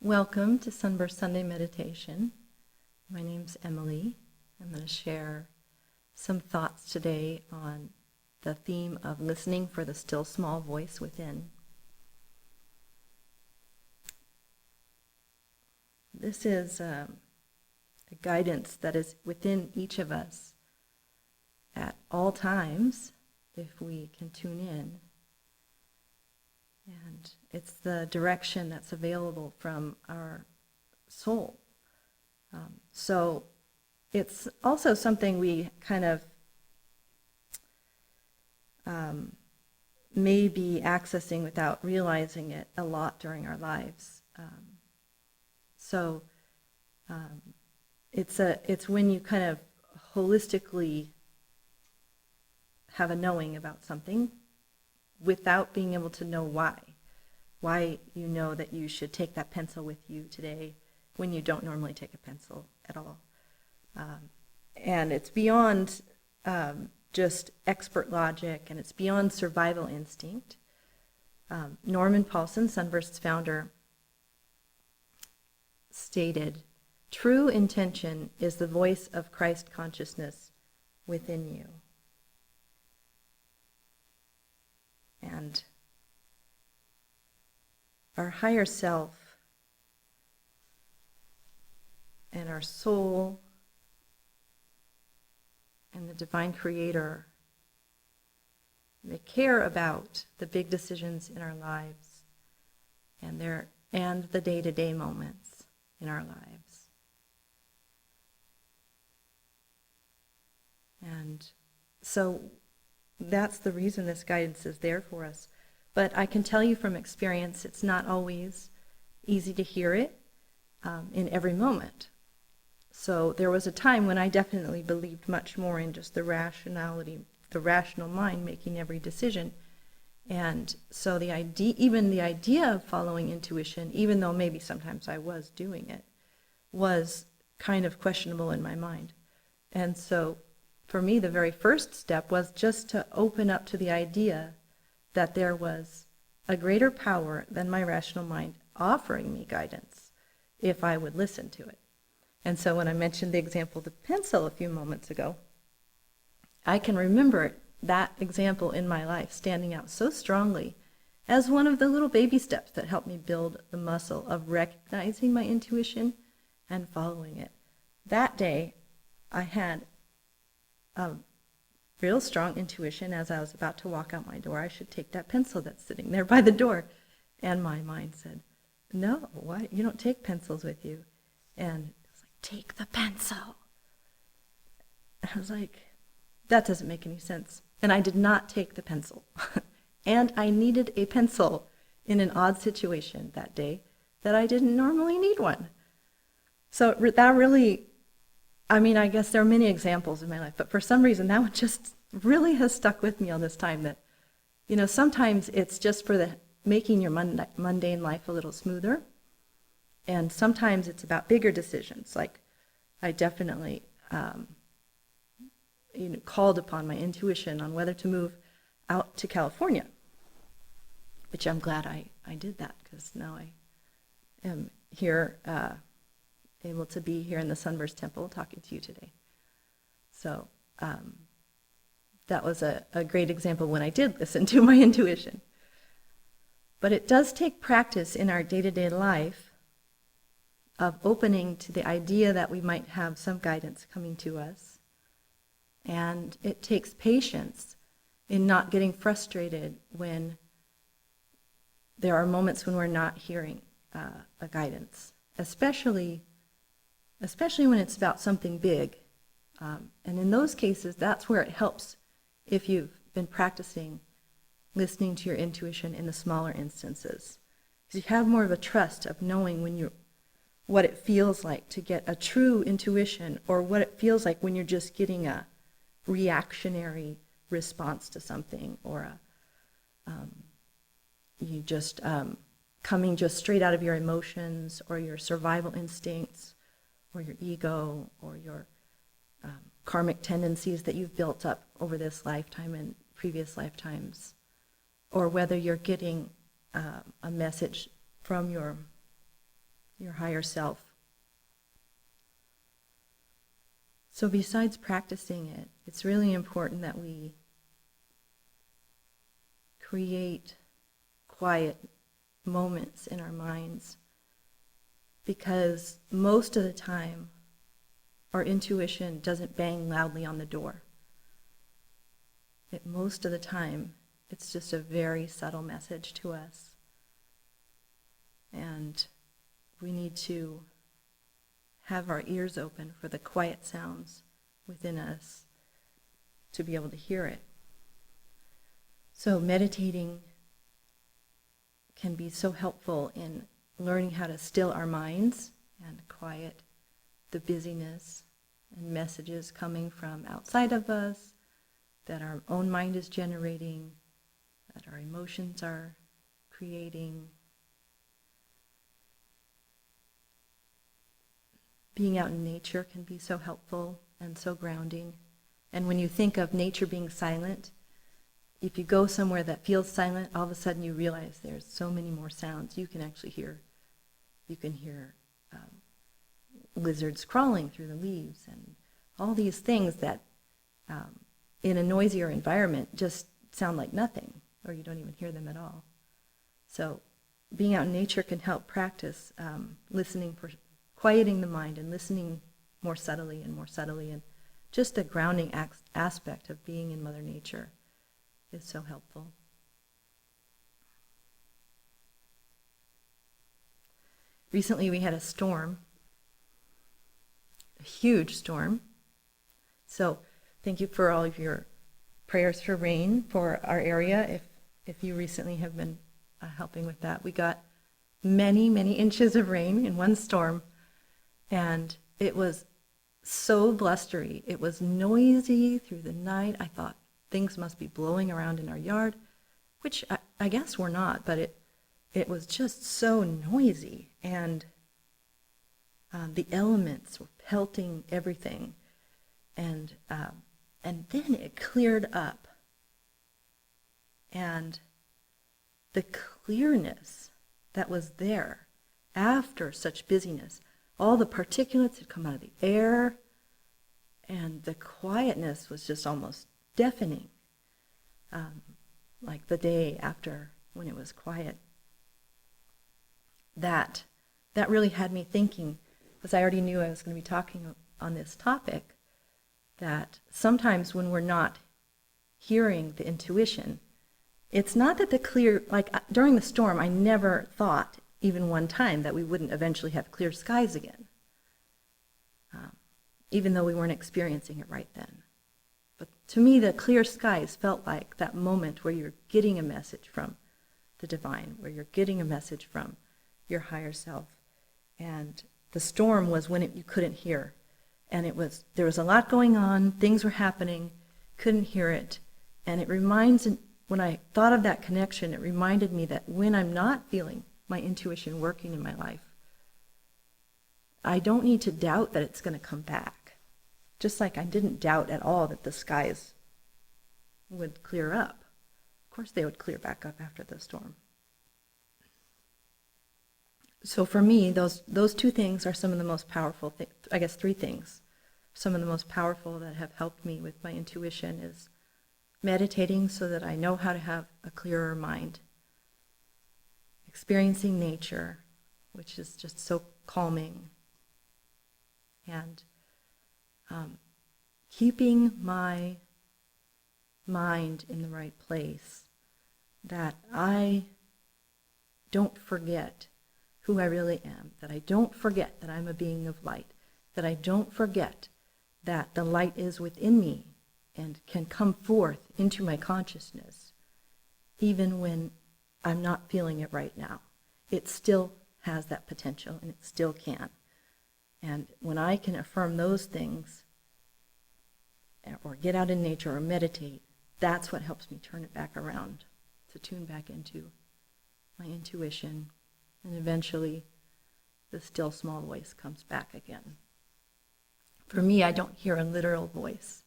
Welcome to Sunburst Sunday Meditation. My name's Emily. I'm going to share some thoughts today on the theme of listening for the still small voice within. This is a guidance that is within each of us at all times if we can tune in. And it's the direction that's available from our soul. So it's also something we kind of may be accessing without realizing it a lot during our lives. It's when you kind of holistically have a knowing about something without being able to know why you know that you should take that pencil with you today when you don't normally take a pencil at all. And it's beyond just expert logic, and it's beyond survival instinct. Norman Paulsen, Sunburst's founder, stated, "True intention is the voice of Christ consciousness within you." And our higher self and our soul and the divine creator, they care about the big decisions in our lives and the day-to-day moments in our lives. And so that's the reason this guidance is there for us. But I can tell you from experience, it's not always easy to hear it in every moment. So there was a time when I definitely believed much more in just the rational mind making every decision. And so even the idea of following intuition, even though maybe sometimes I was doing it, was kind of questionable in my mind. And so for me, the very first step was just to open up to the idea that there was a greater power than my rational mind offering me guidance if I would listen to it. And so when I mentioned the example of the pencil a few moments ago, I can remember that example in my life standing out so strongly as one of the little baby steps that helped me build the muscle of recognizing my intuition and following it. That day, I had a real strong intuition as I was about to walk out my door. I should take that pencil that's sitting there by the door. And my mind said, "No, why? You don't take pencils with you." And it was like, "Take the pencil." I was like, that doesn't make any sense. And I did not take the pencil. And I needed a pencil in an odd situation that day that I didn't normally need one. So that really, I guess there are many examples in my life, but for some reason that one just really has stuck with me all this time that, sometimes it's just for making your mundane life a little smoother. And sometimes it's about bigger decisions. Like I definitely called upon my intuition on whether to move out to California, which I'm glad I did that, because now I am here able to be here in the Sunburst Temple talking to you today. So that was a great example when I did listen to my intuition. But it does take practice in our day-to-day life of opening to the idea that we might have some guidance coming to us. And it takes patience in not getting frustrated when there are moments when we're not hearing a guidance, especially when it's about something big. And in those cases, that's where it helps if you've been practicing listening to your intuition in the smaller instances. Because you have more of a trust of knowing what it feels like to get a true intuition, or what it feels like when you're just getting a reactionary response to something, or you just coming just straight out of your emotions or your survival instincts or your ego or your karmic tendencies that you've built up over this lifetime and previous lifetimes, or whether you're getting a message from your your higher self. So besides practicing it, it's really important that we create quiet moments in our minds, because most of the time our intuition doesn't bang loudly on the door. Most of the time it's just a very subtle message to us, and we need to have our ears open for the quiet sounds within us to be able to hear it. So meditating can be so helpful in learning how to still our minds and quiet the busyness and messages coming from outside of us that our own mind is generating, that our emotions are creating. Being out in nature can be so helpful and so grounding. And when you think of nature being silent, if you go somewhere that feels silent, all of a sudden you realize there's so many more sounds you can actually hear. You can hear lizards crawling through the leaves and all these things that in a noisier environment just sound like nothing, or you don't even hear them at all. So being out in nature can help practice listening for quieting the mind and listening more subtly, and just the grounding aspect of being in Mother Nature is so helpful. Recently we had a storm, a huge storm. So thank you for all of your prayers for rain for our area. If you recently have been helping with that. We got many, many inches of rain in one storm. And it was so blustery. It was noisy through the night. I thought things must be blowing around in our yard, which I guess were not, but it was just so noisy. And the elements were pelting everything. And then it cleared up. And the clearness that was there after such busyness, all the particulates had come out of the air, and the quietness was just almost deafening, like the day after when it was quiet. That really had me thinking, because I already knew I was going to be talking on this topic, that sometimes when we're not hearing the intuition, it's not that the clear, like during the storm, I never thought even one time that we wouldn't eventually have clear skies again, even though we weren't experiencing it right then. But to me, the clear skies felt like that moment where you're getting a message from the divine, where you're getting a message from your higher self. And the storm was when you couldn't hear. And there was a lot going on, things were happening, couldn't hear it. And when I thought of that connection, it reminded me that when I'm not feeling my intuition working in my life, I don't need to doubt that it's going to come back. Just like I didn't doubt at all that the skies would clear up. Of course they would clear back up after the storm. So for me, those two things are some of the most powerful things. I guess three things. Some of the most powerful that have helped me with my intuition is meditating so that I know how to have a clearer mind. Experiencing nature, which is just so calming. And keeping my mind in the right place, that I don't forget who I really am, that I don't forget that I'm a being of light, that I don't forget that the light is within me and can come forth into my consciousness, even when I'm not feeling it right now. It still has that potential, and it still can. And when I can affirm those things, or get out in nature or meditate, that's what helps me turn it back around, to tune back into my intuition, and eventually the still small voice comes back again. For me, I don't hear a literal voice.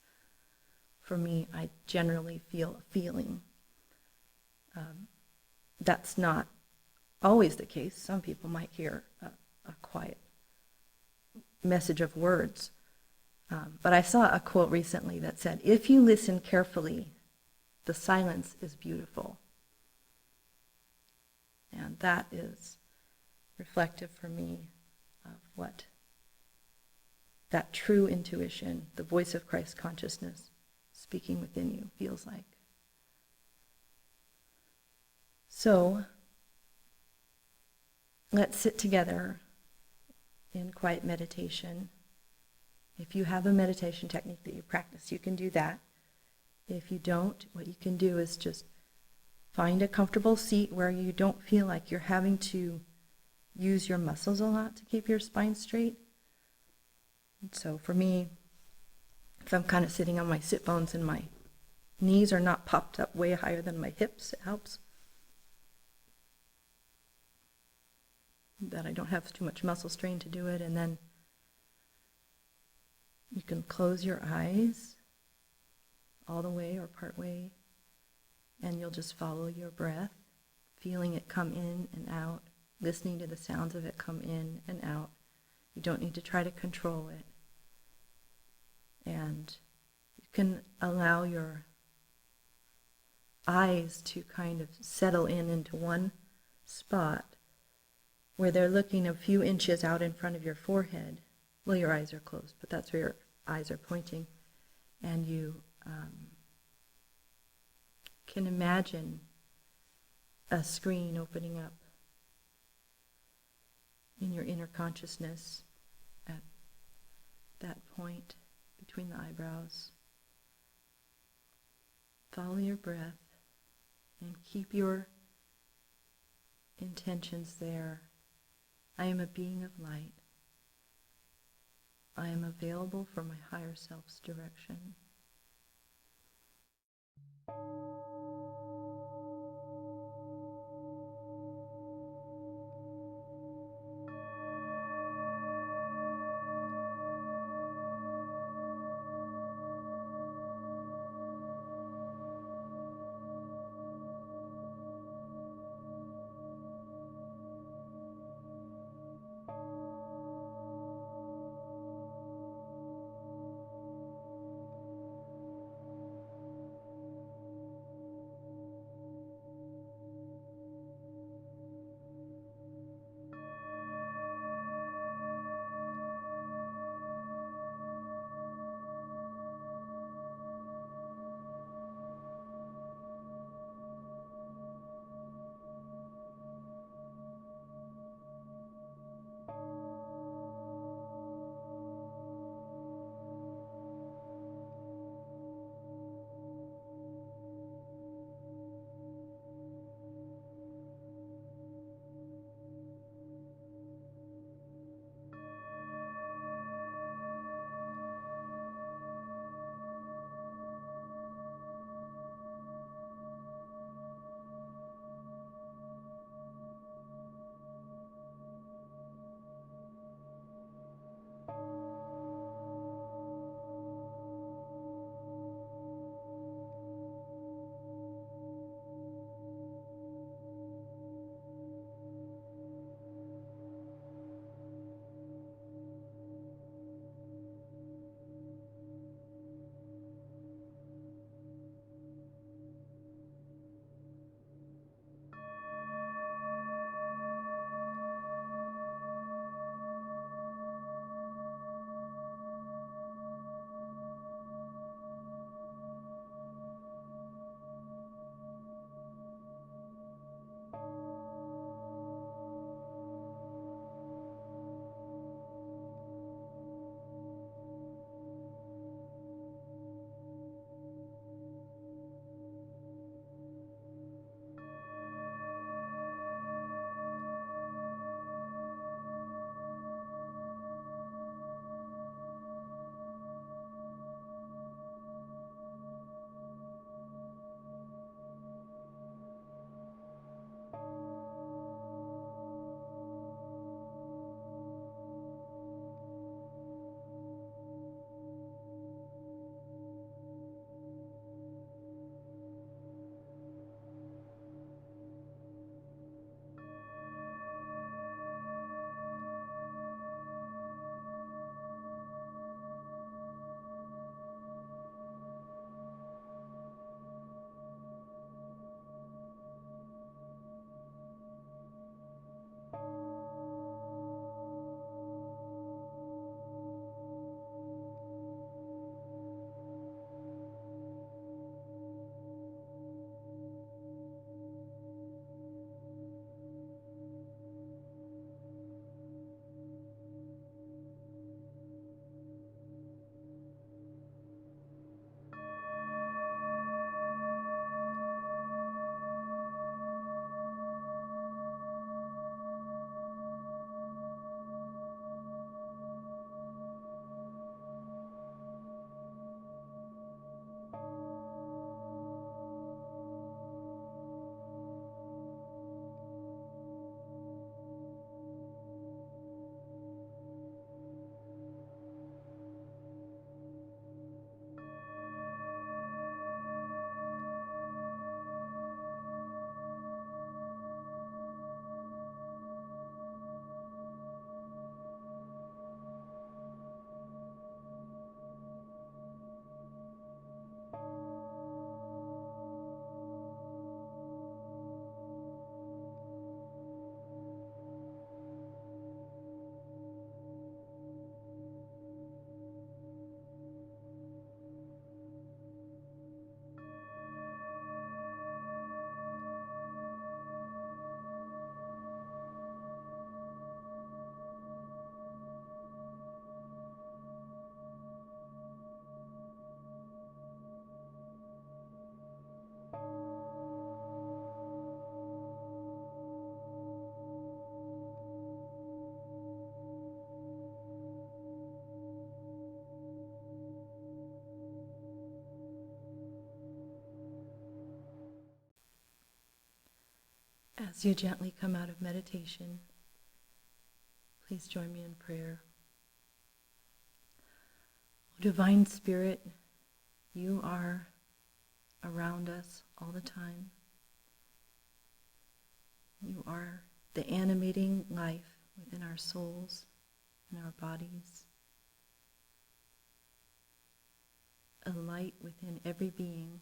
For me, I generally feel a feeling. That's not always the case. Some people might hear a quiet message of words. But I saw a quote recently that said, "If you listen carefully, the silence is beautiful." And that is reflective for me of what that true intuition, the voice of Christ consciousness speaking within you, feels like. So, let's sit together in quiet meditation. If you have a meditation technique that you practice, you can do that. If you don't, what you can do is just find a comfortable seat where you don't feel like you're having to use your muscles a lot to keep your spine straight. And so for me, if I'm kind of sitting on my sit bones and my knees are not popped up way higher than my hips, it helps. That I don't have too much muscle strain to do it. And then you can close your eyes all the way or part way, and you'll just follow your breath, feeling it come in and out, listening to the sounds of it come in and out. You don't need to try to control it. And you can allow your eyes to kind of settle in into one spot where they're looking a few inches out in front of your forehead. Well, your eyes are closed, but that's where your eyes are pointing. And you can imagine a screen opening up in your inner consciousness at that point between the eyebrows. Follow your breath and keep your intentions there. I am a being of light. I am available for my higher self's direction. As you gently come out of meditation, please join me in prayer. Oh, Divine Spirit, you are around us all the time. You are the animating life within our souls and our bodies, a light within every being.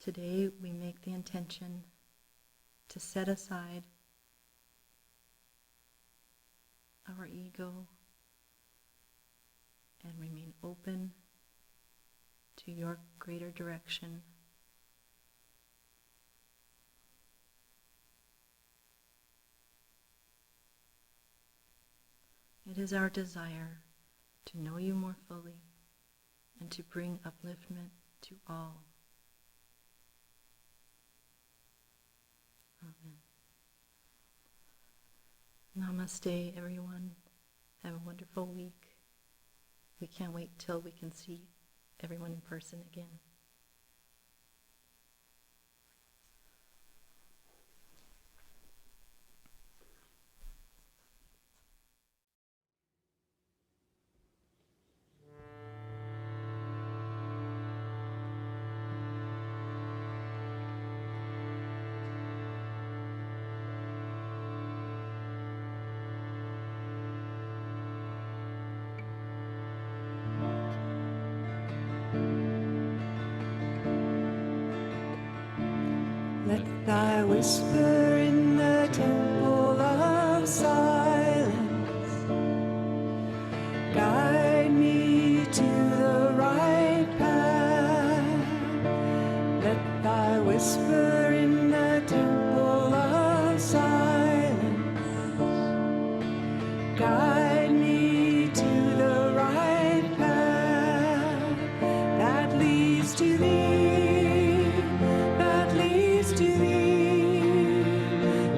Today we make the intention to set aside our ego and remain open to your greater direction. It is our desire to know you more fully and to bring upliftment to all. Amen. Namaste, everyone. Have a wonderful week. We can't wait till we can see everyone in person again. Let thy whisper in the temple of silence guide me to the right path. Let thy whisper in the temple of silence guide me to the right path that leads to thee. To thee,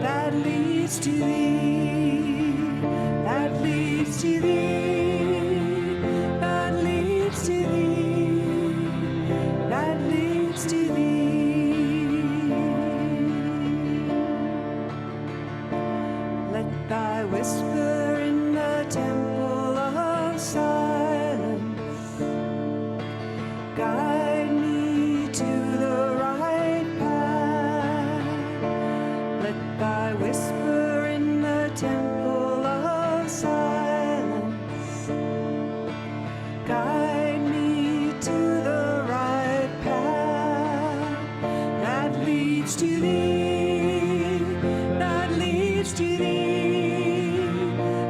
that leads to thee, that leads to thee, that leads to thee. Let thy whisper in the temple of silence guide me to the right path. Let thy whisper temple of silence guide me to the right path that leads to thee, that leads to thee,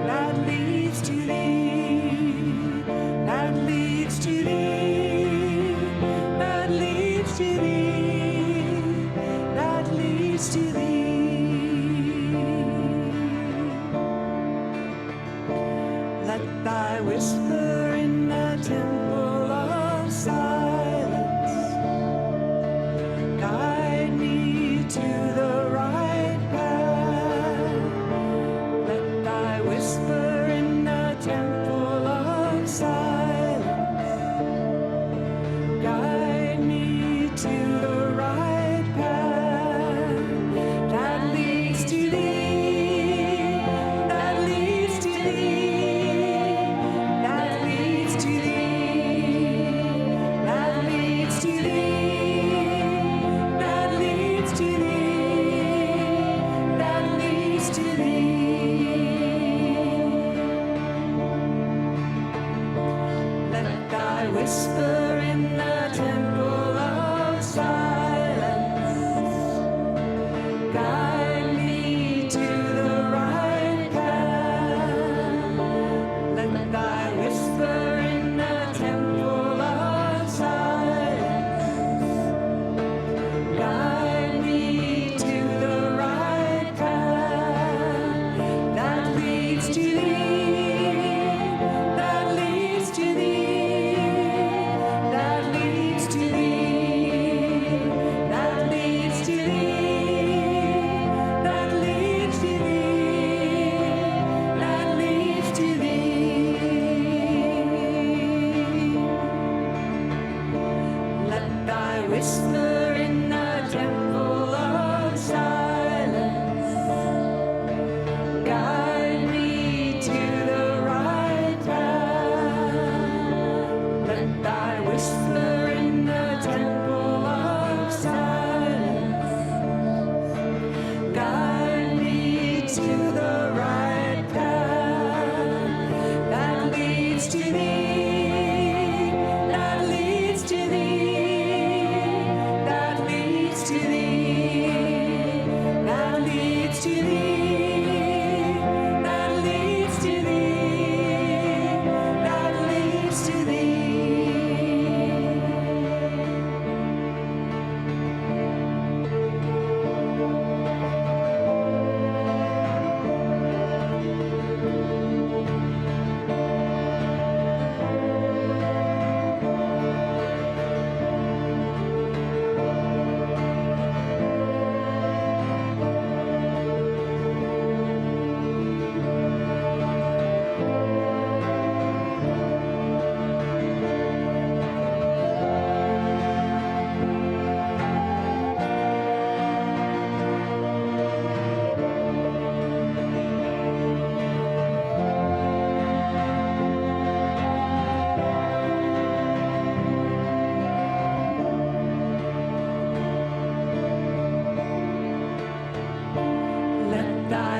that leads to thee, that leads to thee, that leads to thee, that leads to thee. Let thy whisper in the temple of silence guide me to the right path. Let thy whisper in the temple of silence guide me to the right path that leads to thee, that leads to thee, that leads to thee, that leads to thee, that leads to thee, that leads to thee. Let thy whisper in the temple of silence guide me to the right path. Let thy whisper in the temple of silence guide me to the right path that leads to thee, that leads to thee,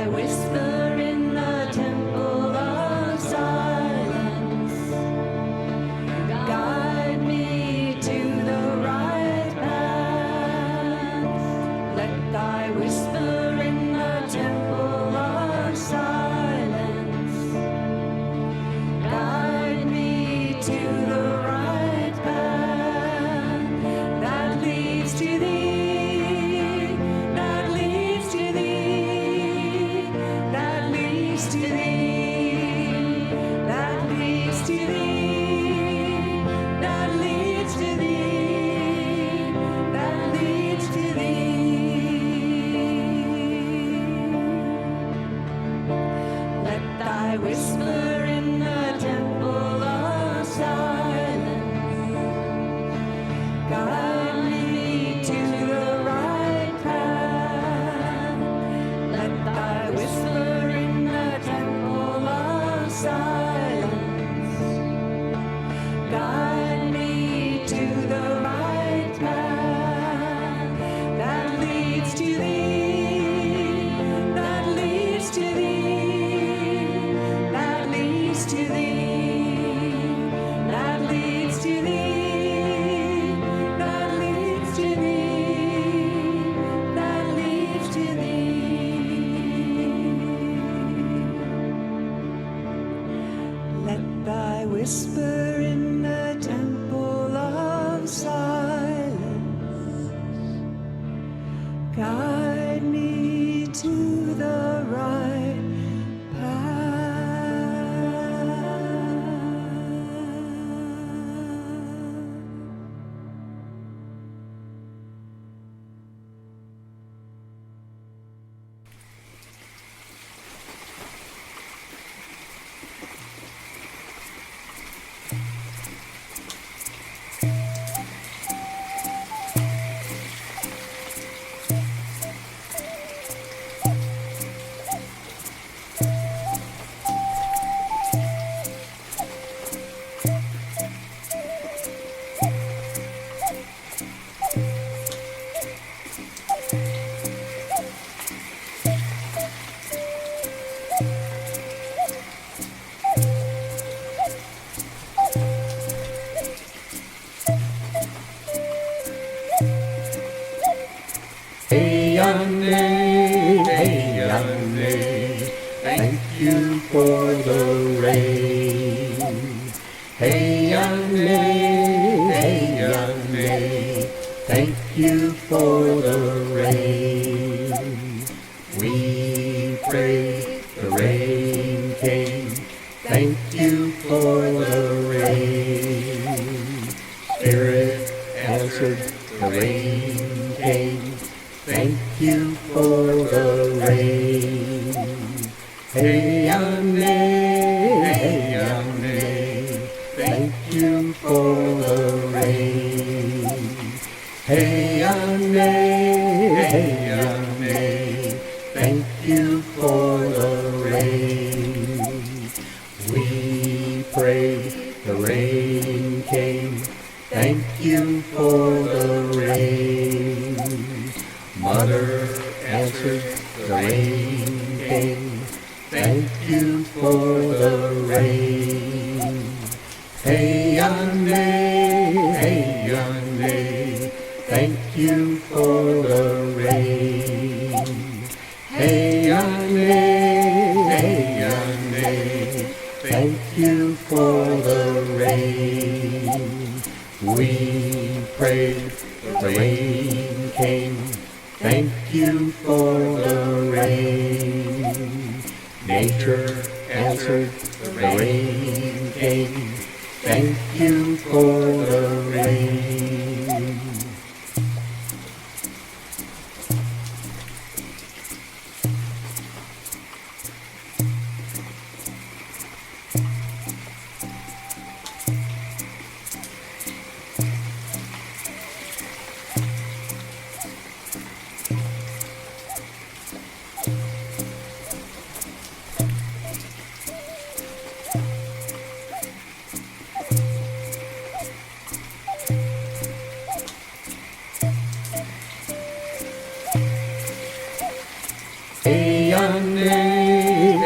thy whisper in the temple of silence. Guide me to the right path. Let thy whisper in the temple of silence. Guide me to the right path that leads to thee, that leads to thee, that leads to thee, that leads to thee, that leads to thee, that leads to thee. Let thy whisper in the temple of silence guide me to the right path. Let thy whisper in the temple of silence guide me to the right path that leads to thee, that leads to thee, that leads to thee, that leads to thee, that leads to thee, that leads to thee. Let thy whisper in the temple of silence guide me to the right path. Hey, Yane, thank you for the rain. Hey, Yane, thank you for the rain. We prayed, the rain came. Thank you for the rain. Spirit answered, the rain came. Thank you for the rain. Hey, Yane, thank you for the rain. Hey, Yane, thank you for the rain. We prayed, the rain came. Thank you for the rain. Mother answered, the rain came. Thank you for the rain. Hey, Yane, thank you for the rain. Hey, Yane, thank you for the rain. We prayed, the rain came. Thank you for the rain. Nature answered, the rain came. Thank you for the rain. yonder,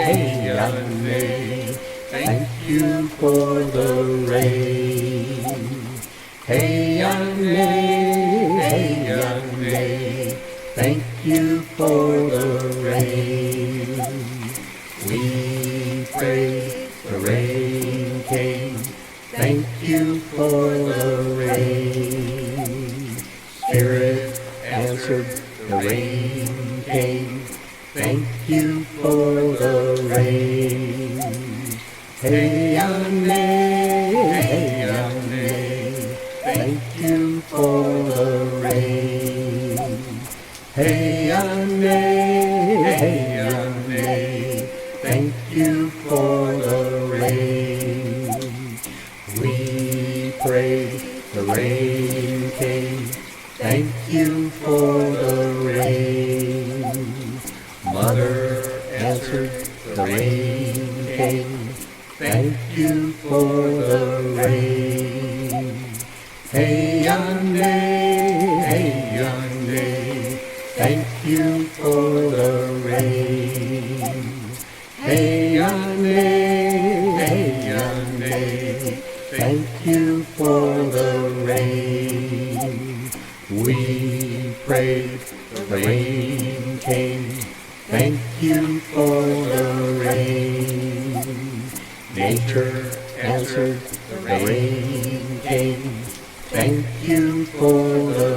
hey yonder, thank you for the rain. Hey yonder, thank you for the rain. We praise the rain came. Thank you for the rain. Spirit answered, the rain came. Thank you for the rain. Hey yonder, thank you for the rain. Hey yonder, thank you for the rain. We prayed, the rain came. Thank you for the rain. Mother answered, the rain came. Thank you for the rain. Hey yonder, thank you for the rain. Hey yonder, thank you for the rain. We prayed, the rain came. Thank you for the rain. Nature answered, the rain came. Thank you for the